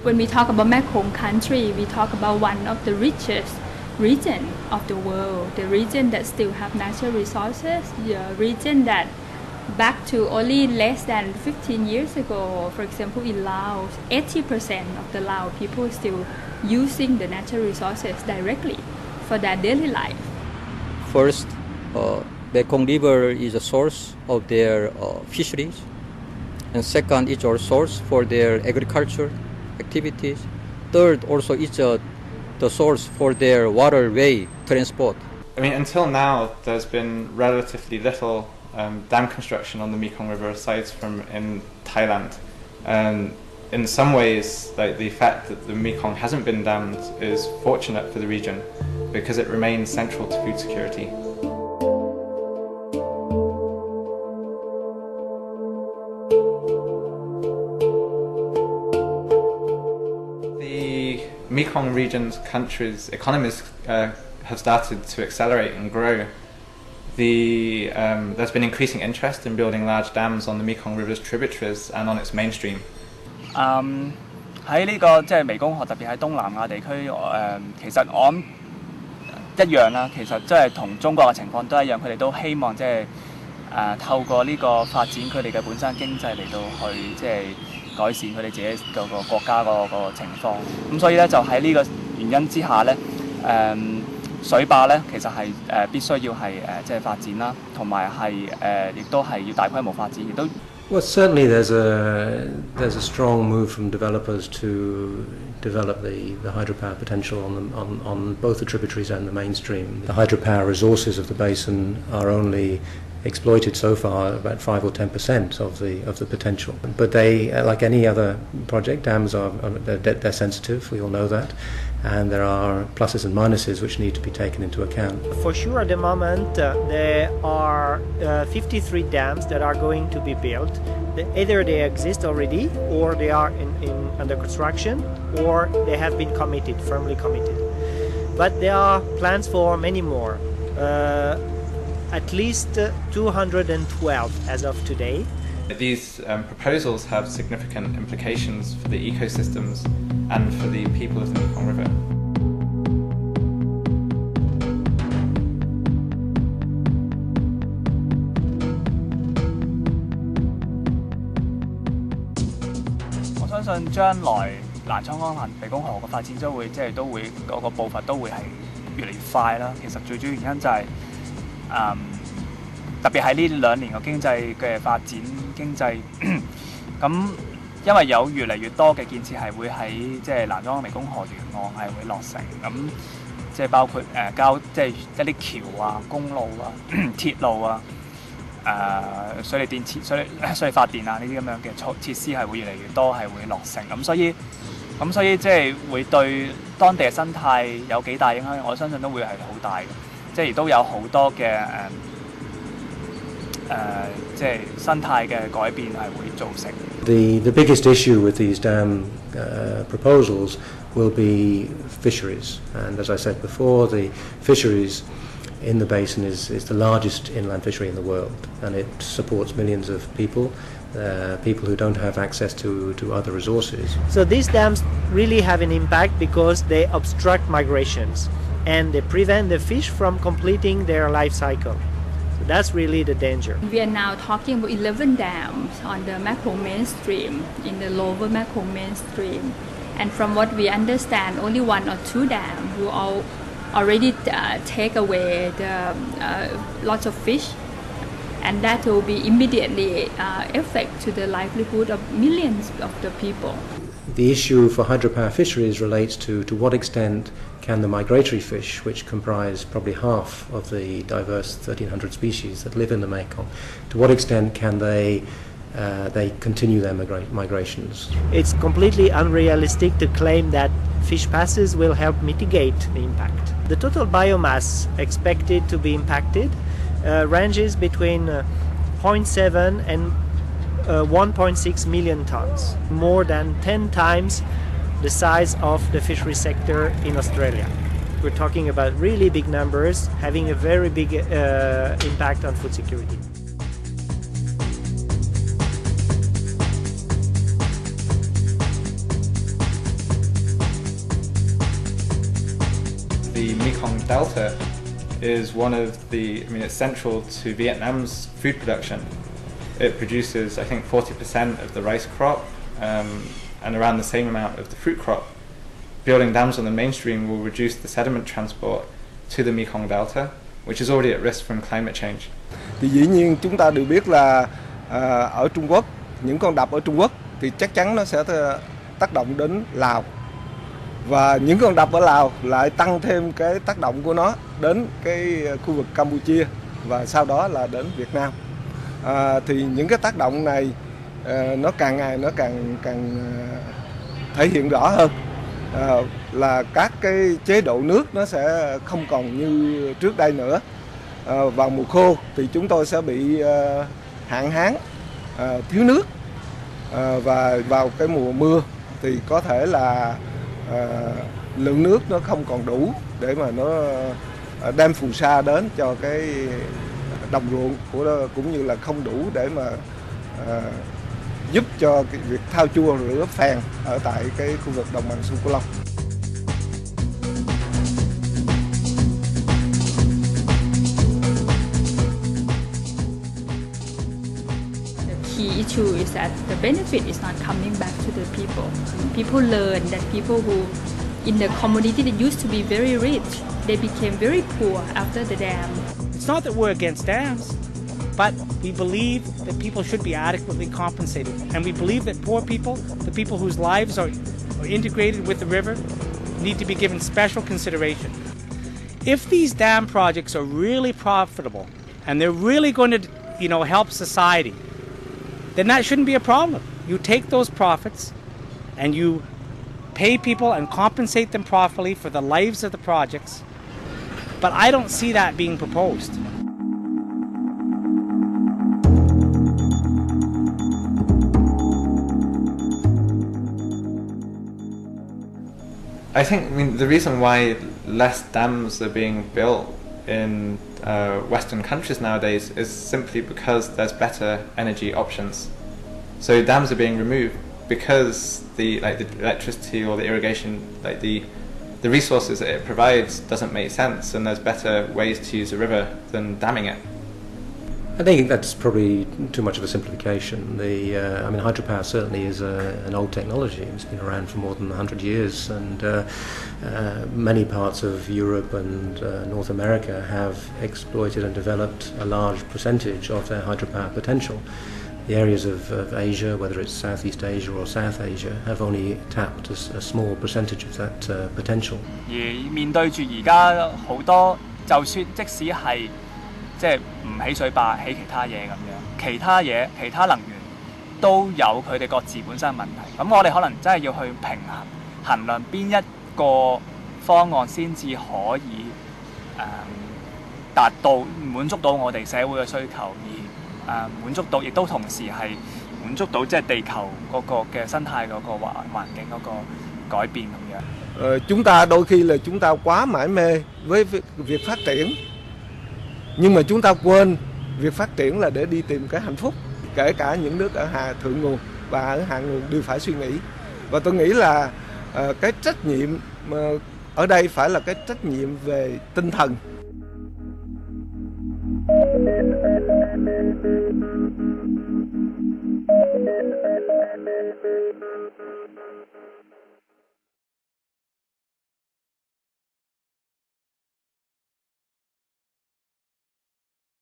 When we talk about Mekong country, we talk about one of the richest region of the world, the region that still have natural resources, the region that back to only less than 15 years ago, for example, in Laos, 80% of the Lao people still using the natural resources directly for their daily life. First, Mekong River is a source of their fisheries, and second, it's a source for their agriculture activities. Third, also it's the source for their waterway transport. I mean, until now, there's been relatively little dam construction on the Mekong River aside from in Thailand. And in some ways, like the fact that the Mekong hasn't been dammed is fortunate for the region because it remains central to food security. The Mekong region's countries' economies have started to accelerate and grow. There's been increasing interest in building large dams on the Mekong River's tributaries and on its mainstream. 喺呢個即係湄公河，特別喺東南亞地區，其實我諗一樣啦。其實即係同中國嘅情況都一樣，佢哋都希望即係透過呢個發展佢哋嘅本身經濟嚟到去即係改善佢哋自己個國家個情況。咁所以咧就喺呢個原因之下咧，水壩咧其實係必須要係即係發展啦，同埋係亦都係要大規模發展，亦都。Well, certainly there's a strong move from developers to develop the hydropower potential on both the tributaries and the mainstream. The hydropower resources of the basin are only exploited so far about 5 or 10% of the potential. But they, like any other project, dams they're sensitive. We all know that. And there are pluses and minuses which need to be taken into account. For sure, at the moment, there are 53 dams that are going to be built. Either they exist already, or they are under construction, or they have been committed, firmly committed. But there are plans for many more, at least 212 as of today. These proposals have significant implications for the ecosystems and for the people of the Mekong River. I 相信將來瀾滄江湄公河嘅發展都會即係都會個步伐都會係越嚟越快啦。其實最主要原因就係特別喺呢2年嘅經濟嘅發展經濟咁。因為有越嚟越多嘅建設係會喺即係瀾滄湄公河沿岸係會落成，咁即係包括即係一啲橋啊、公路啊、鐵路啊、水利發電啊呢啲咁樣嘅設施係會越嚟越多係會落成，咁所以即係會對當地嘅生態有幾大影響，我相信都會係好大嘅，即係亦都有好多嘅即係生態嘅改變係會造成。The biggest issue with these dam proposals will be fisheries, and as I said before, the fisheries in the basin is the largest inland fishery in the world, and it supports millions of people, people who don't have access to other resources. So these dams really have an impact because they obstruct migrations and they prevent the fish from completing their life cycle. So that's really the danger. We are now talking about 11 dams on the Mekong mainstream, in the lower Mekong mainstream. And from what we understand, only 1 or 2 dams will already take away the lots of fish, and that will be immediately affect to the livelihood of millions of the people. The issue for hydropower fisheries relates to what extent can the migratory fish, which comprise probably half of the diverse 1,300 species that live in the Mekong, to what extent can they continue their migrations? It's completely unrealistic to claim that fish passes will help mitigate the impact. The total biomass expected to be impacted ranges between 0.7 and 1.6 million tons, more than 10 times the size of the fishery sector in Australia. We're talking about really big numbers, having a very big impact on food security. Mekong Delta is one of the, it's central to Vietnam's food production. It produces, I think, 40% of the rice crop and around the same amount of the fruit crop. Building dams on the mainstream will reduce the sediment transport to the Mekong Delta, which is already at risk from climate change. Thì dĩ nhiên chúng ta đều biết là ở Trung Quốc, những con đập ở Trung Quốc thì chắc chắn nó sẽ tác động đến Lào. Và những con đập ở Lào lại tăng thêm cái tác động của nó đến cái khu vực Campuchia và sau đó là đến Việt Nam. Thì những cái tác động này nó càng ngày nó càng thể hiện rõ hơn. Là các cái chế độ nước nó sẽ không còn như trước đây nữa. Vào mùa khô thì chúng tôi sẽ bị hạn hán, thiếu nước, và vào cái mùa mưa thì có thể là lượng nước nó không còn đủ để mà nó đem phù sa đến cho cái đồng ruộng cũng như là không đủ để mà giúp cho cái việc thao chua rửa phèn ở tại cái khu vực đồng bằng sông Cửu Long. Key issue is that the benefit is not coming back to the people. People learn that people who in the community that used to be very rich, they became very poor after the dam. It's not that we're against dams, but we believe that people should be adequately compensated. And we believe that poor people, the people whose lives are integrated with the river, need to be given special consideration. If these dam projects are really profitable and they're really going to, help society, then that shouldn't be a problem. You take those profits and you pay people and compensate them properly for the lives of the projects. But I don't see that being proposed. I think the reason why less dams are being built in Western countries nowadays is simply because there's better energy options. So dams are being removed because the electricity or the irrigation, the resources that it provides doesn't make sense, and there's better ways to use the river than damming it. I think that's probably too much of a simplification. Hydropower certainly is an old technology. It's been around for more than 100 years, and many parts of Europe and North America have exploited and developed a large percentage of their hydropower potential. The areas of Asia, whether it's Southeast Asia or South Asia, have only tapped a small percentage of that potential. 而面對住而家好多，就算即使係即係唔起水壩，起其他嘢咁樣，其他能源都有佢哋各自本身嘅問題。咁我哋可能真係要去衡量邊一個方案先至可以達到滿足到我哋社會嘅需求，而滿足到亦都同時係滿足到即係地球嗰個嘅生態嗰個環境嗰個改變咁樣。Chúng ta đôi khi là chúng ta quá mải mê với việc phát triển, nhưng mà chúng ta quên việc phát triển là để đi tìm cái hạnh phúc. Kể cả những nước ở thượng nguồn và ở hạ nguồn đều phải suy nghĩ. Và tôi nghĩ là cái trách nhiệm ở đây phải là cái trách nhiệm về tinh thần.